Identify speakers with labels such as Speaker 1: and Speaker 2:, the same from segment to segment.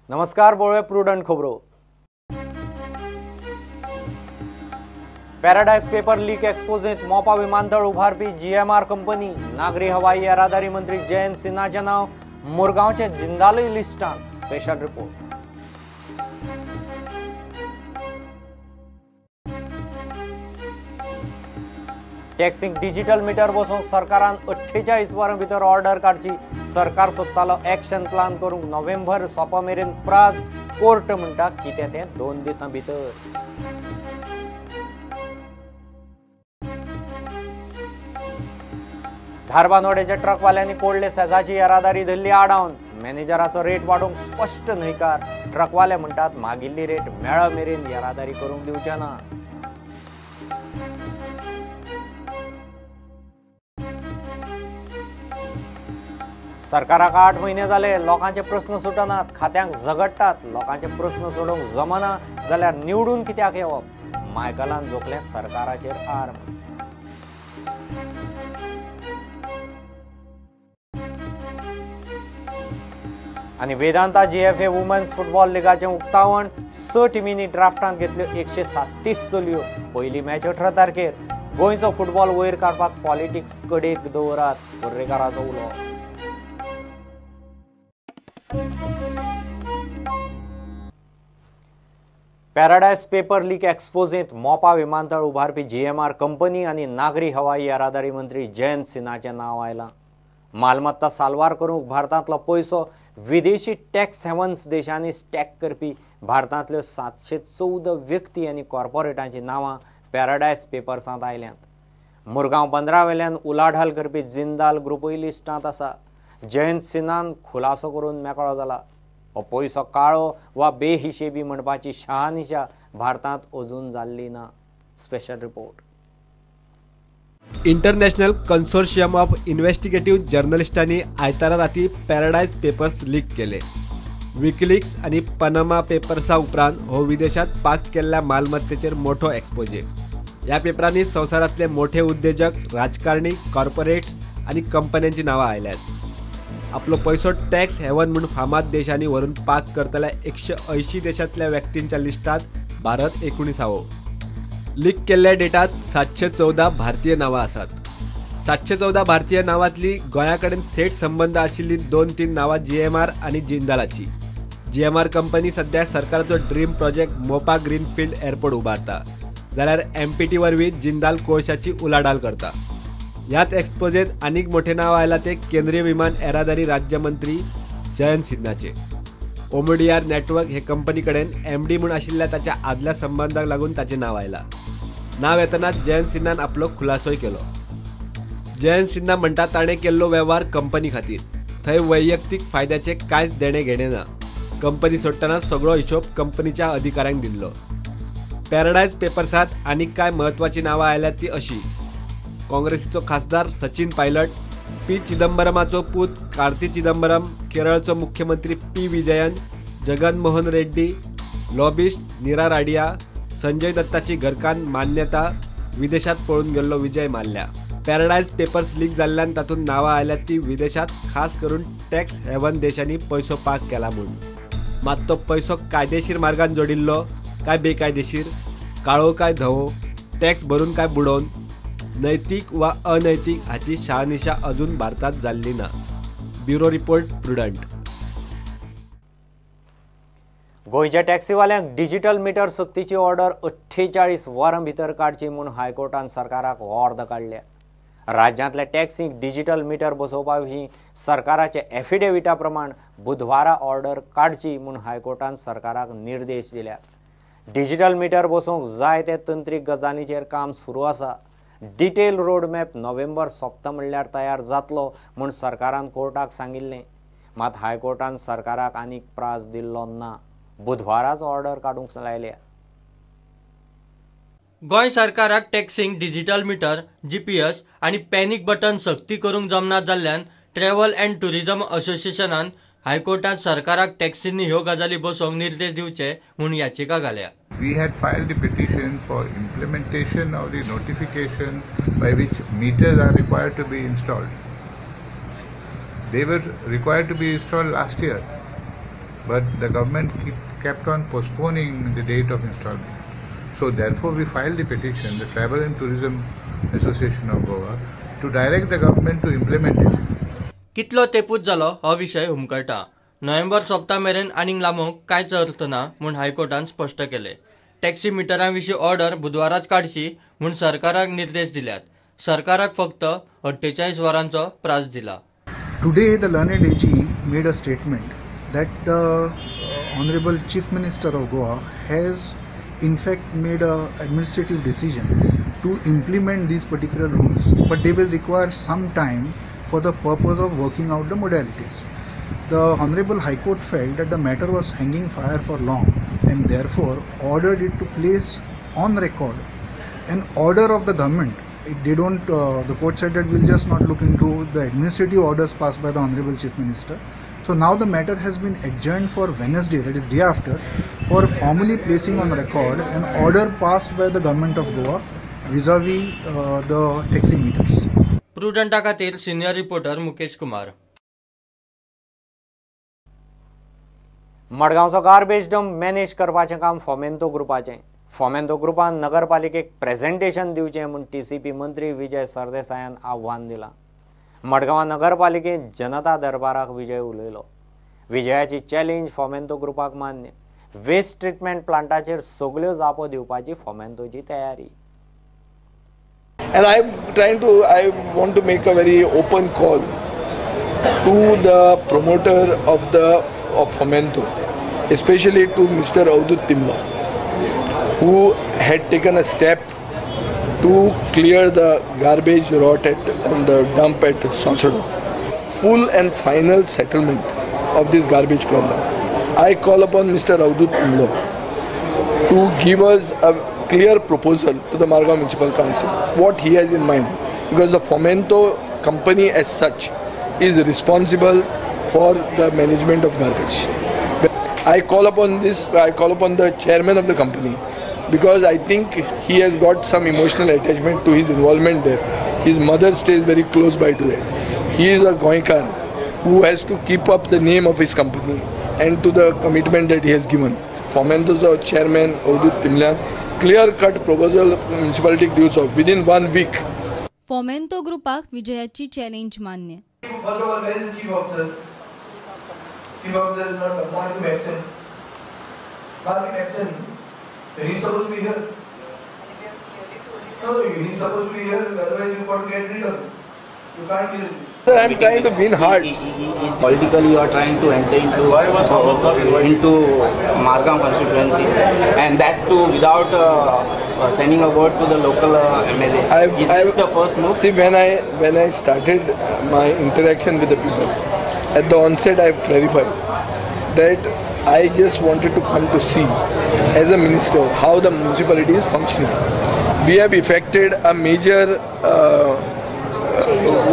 Speaker 1: नमस्कार बोळे प्रुडंट खबरो। पॅराडाइज पेपर लीक एक्सपोजेंत मोपा विमानतळ उभारपी जीएमआर कंपनी नागरी हवाई येरादारी मंत्री जयंत सिन्हाचे नाव मुरगांवचे जिंदाल लिस्टांत। Special report. टॅक्सीक डिजिटल मीटर बसोवंक सरकारान 48 वरां भितर ऑर्डर काडची। सरकार सोदतालो एक्शन प्लान करूंक नोव्हेंबर सोंपा मेरेन प्राज। कोर्ट म्हणटा कितें तें 2 दिसां भितर। धारबांदोडेच्या ट्रकवाल्यांनी कोळ्ळे शेजाची येरादारी धरली आडावन। मॅनेजराचो रेट वाडोवंक स्पश्ट न्हयकार। ट्रकवाले म्हणटात मागिल्ली रेट मेळ्ळ मेरेन येरादारी करूंक दिवचे ना। सरकाराक 8 महिने जाले लोकांचे प्रश्न सुटनात। खात्यांक झगडटात। लोकांचे प्रश्न सोडोवंक जमना जाल्यार निवडून कित्याक येवप। मायकलान जोखले सरकाराचेर आर्म। आनी वेदांता जीएफए वुमन्स फुटबॉल लिगाचे उक्तावण। 6 टिमींनी ड्राफ्टांत घेतल्यो 137 चलयो। पयली मॅच 18 तारखेर। गोंयचो फुटबॉल वयर काडपाक पॉलिटिक्स कडेक दवरात। पर्रेकाराचो उलो। पॅराडाइज पेपर लीक एक्सपोजेंत मोपा विमानतळ उभारपी जीएमआर कंपनी आनी नागरी हवाई येरादारी मंत्री जयंत सिन्हाचे नाव आयलां। मालमत्ता साल्वार करूंक भारतांतलो पयसो विदेशी टॅक्स हेवन्स देशांनी स्टॅक करपी भारतांतल्यो 714 व्यक्ती आनी कॉर्पोरेटांची नांवां पॅराडाइज पेपर्सांत आयल्यांत। मुरगांव 15 वेल्यान उलाढाल करपी जिंदाल ग्रुपूय लिस्टांत आसा। जयंत सिन्हान खुलासो करून मेकळो जाला। हो पयसो काळो वा बेहिशेबी म्हणपाची शहानिशा भारतांत अजून जाल्ली ना। Special report.
Speaker 2: International consortium of investigative जर्नलिस्टांनी आयतारा राती पॅराडाइज पेपर्स लीक केले। विकिलीक्स आणि पनामा पेपर्सा उपरांत हो विदेशात पाक केल्ल्या मालमत्तेचेर मोठो एक्सपोजे। ह्या पेपरांनी संवसारांतले मोठे उद्योजक, राजकारणी, कॉर्पोरेट्स आणि कंपन्यांची नांवां आयल्यात। आपलो पयसो टॅक्स हेवन म्हणून फामाद देशांनी व्हरून पाक करतल्या 180 देशांतल्या व्यक्तींच्या लिस्टात भारत 19वो। लीक केल्ल्या डेटात 714 भारतीय नांवां आसात। 714 भारतीय नांवांतली गोंया कडेन थेट संबंध आशिल्ली 2-3 नांवां जीएमआर आनी जिंदालाची। जीएमआर कंपनी सध्या सरकाराचो dream project Mopa greenfield airport उबारता, जाल्यार एमपीटी वरवीं जिंदाल कोळशाची उलाढाल करता। ह्याच एक्सपोजेंत आनीक मोठे नाव आयला ते केंद्रीय विमान येरादारी राज्यमंत्री जयंत सिन्हाचे। ओमडीआर नेटवर्क हे कंपनी कडेन एमडी म्हूण आशिल्ल्या ताच्या आदल्या संबंधाक लागून ताचें नाव आयलां। नाव येतना जयंत सिन्हान आपलो खुलासोय केलो। जयंत सिन्हा म्हणटा ताणें केल्लो वेव्हार कंपनी खातीर। थंय वैयक्तीक फायद्याचे कांयच देणे घेणे ना। कंपनी सोडटना सगळो हिशोब कंपनीच्या अधिकाऱ्यांक दिल्लो। पॅराडाइज पेपर्सांत आनीक कांय म्हत्वाची नांवां आयल्यात ती अशी: काँग्रेसीचो खासदार सचिन पायलट, पी चिदंबरमाचो पूत कार्ती चिदंबरम, केरळचो मुख्यमंत्री पी विजयन, जगन मोहन रेड्डी, लॉबिस्ट नीरा राडिया, संजय दत्ताची घरकान्न मान्यता, विदेशात पळून गेल्लो Vijay Mallya. Paradise papers leak जाल्ल्यान तातूंत नांवां आयल्यात ती विदेशात खास करून टॅक्स हेवन देशांनी पयसो पाक केला म्हणून। मात तो पयसो कायदेशीर मार्गान जोडिल्लो काय बेकायदेशीर, काळो काय धवो, टॅक्स भरून काय बुडोवन, नैतीक वा अनैतीक हाची शहानिशा अजून भारतात जाल्ली ना। Bureau report, prudent.
Speaker 1: गोंयच्या टॅक्सीवाल्यांक डिजिटल मीटर सक्तीची ऑर्डर 48 वरां भितर काडची म्हूण हायकोर्टान सरकाराक अर्द काडल्या। राज्यांतल्या टॅक्सीक डिजिटल मीटर बसोवपा विशीं सरकाराचे एफिडेविटा प्रमाण बुधवारा ऑर्डर काडची म्हूण हायकोर्टान सरकाराक निर्देश दिल्यात। डिजिटल मीटर बसोवंक जाय ते तंत्रीक गजालींचेर काम सुरू आसा। डिटेल रोडमॅप नोव्हेंबर सोंपता म्हणल्यार तयार जातलो म्हूण सरकारान कोर्टाक सांगिल्लें। मात हायकोर्टान सरकाराक आनीक प्राज दिल्लो ना। बुधवाराच ऑर्डर काडूंक लायल्या।
Speaker 3: गोंय सरकाराक टॅक्सींक डिजिटल मीटर, जीपीएस आनी पॅनिक बटन सक्ती करूंक जमना जाल्ल्यान ट्रॅव्हल अँड टुरिझम असोसिएशनान हायकोर्टात सरकाराक टॅक्सींनी ह्यो गजाली बसोवंक निर्देश दिवचे म्हूण याचिका घाल्या।
Speaker 4: We had filed a petition for implementation of the notification by which meters are required to be installed. They were required to be installed last year. but the government kept on postponing the date of installment. So therefore we filed the petition, the Travel and Tourism Association of Goa, to direct the government to implement it.
Speaker 3: कितलो तेपूत जालो हो विशय हुमकळटा. नोव्हेंबर सोंपता मेरेन आनीक लांबूंक कांयच अर्थ ना म्हूण हायकोर्टान स्पश्ट केले. टॅक्सी मिटरांविशीं ऑर्डर बुधवाराच काडची म्हूण सरकाराक निर्देश दिल्यात. सरकाराक फक्त 48 वरांचो प्रास दिला.
Speaker 5: Today the learned AG made a statement that the Honorable Chief Minister of Goa has in fact made a administrative decision to implement these particular rules, but they will require some time for the purpose of working out the modalities. The Honorable High Court felt that the matter was hanging fire for long and therefore ordered it to place on record an order of the government. They don't. The court said that we'll just not look into the administrative orders passed by the Honorable Chief Minister. So now the matter has been adjourned for Wednesday, that is day after, for formally placing on record an order passed by the government of Goa vis-a-vis the taxi meters.
Speaker 3: प्रुडंटा खातीर senior reporter Mukesh Kumar.
Speaker 1: मडगांवचो garbage dump manage करपाचें काम फोमेंतो ग्रुपाचें. फोमेंतो ग्रुपान नगरपालिकेक presentation दिवचें म्हूण TCP मंत्री विजय सरदेसायान आव्हान दिलां. मडगांव नगरपालिकेंत जनता दरबाराक विजय उलयलो. विजयाची चॅलेंज फोमेंतो ग्रुपाक मान्य. वेस्ट ट्रीटमेंट प्लांटाचेर सगल्यो जापो दिवपाची फोमेंतोची तयारी.
Speaker 6: And I want to make a very open call to the promoter of Fomento, especially to Mr. Avadut Timla, who had taken a step to clear the garbage rot on the dump at Sansado. Full and final settlement of this garbage problem. I call upon Mr. Avadut Timla to give us a clear proposal to the Margao Municipal Council, what he has in mind, because the Fomento company as such is responsible for the management of garbage. I call upon the chairman of the company, because I think he has got some emotional attachment to his involvement there. His mother stays very close by to that. He is a Goinkar who has to keep up the name of his company and to the commitment that he has given. Fomento's chairman Avadut Timla, clear-cut proposal municipality gives of within 1 week.
Speaker 7: Fomento ग्रुपाक विजयाची challenge मान्य.
Speaker 8: First of all, where is the chief officer? Chief officer is not Marky Maxon. Marky Maxon, he's supposed to be here. No, he's supposed to be here. Otherwise, you've got to get rid of him. You can't kill him.
Speaker 6: Sir, I'm trying to win hearts.
Speaker 9: Politically, you are trying to enter into Margao constituency, and that too without sending a word to the local MLA. Is this the first move?
Speaker 6: See, when I started my interaction with the people, at the onset I have clarified that I just wanted to come to see, as a minister, how the municipality is functioning. We have effected a major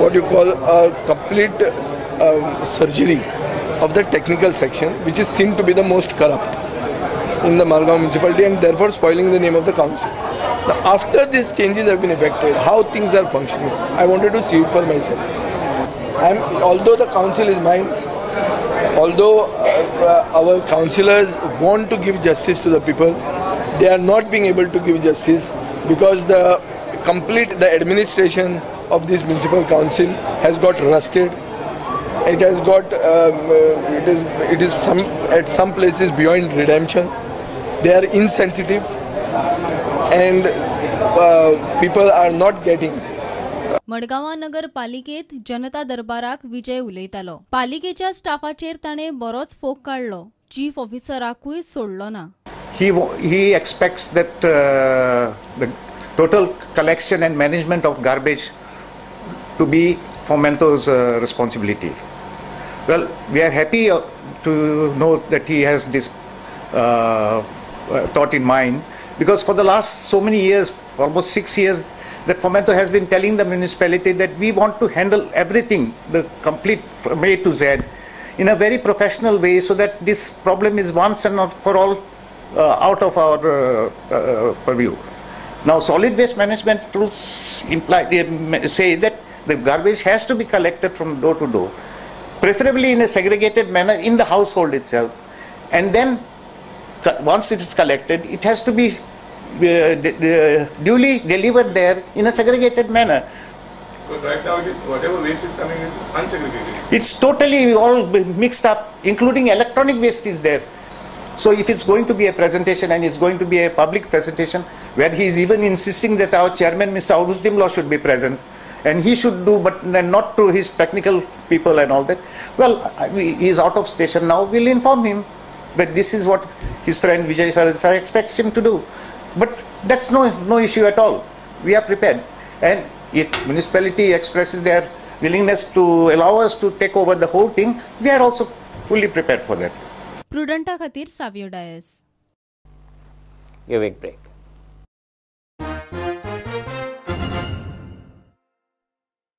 Speaker 6: what you call a complete surgery of the technical section, which is seen to be the most corrupt in the Margao municipality and therefore spoiling the name of the council. Now, after these changes have been effected, how things are functioning, I wanted to see it for myself. Although the council is mine, although our councillors want to give justice to the people, they are not being able to give justice because the administration of this municipal council has got rusted. It has got it is at some places beyond redemption. They are insensitive and people are not getting.
Speaker 7: Madgaon नगरपालिकेत जनता दरबाराक विजय उलयतालो. पालिकेच्या स्टाफाचेर ताणे बरोच fog काडलो. Chief ऑफिसराकूय सोडलो ना.
Speaker 10: He expects that the total collection and management of garbage to be Fomento's responsibility. Well, we are happy to know that he has this thought in mind, because for the last so many years, almost 6 years, that Fomento has been telling the municipality that we want to handle everything, the complete from A to Z, in a very professional way, so that this problem is once and not for all out of our purview. Now, solid waste management rules say that the garbage has to be collected from door to door, preferably in a segregated manner in the household itself, and then once it is collected, it has to be duly delivered there in a segregated manner.
Speaker 11: Because right now, whatever waste is coming is unsegregated.
Speaker 10: It's totally all mixed up, including electronic waste is there. So if it's going to be a presentation and it's going to be a public presentation where he is even insisting that our chairman, Mr. Audhutimlaw, should be present, and he should do, but not through his technical people and all that. Well, he is out of station now. We'll inform him that this is what his friend Vijay Sarasai expects him to do. But that's no issue at all. We are prepared. And if municipality expresses their willingness to allow us to take over the whole thing, we are also fully prepared for that.
Speaker 7: प्रुडंटा खातीर Savio DISE.
Speaker 1: Give एक break.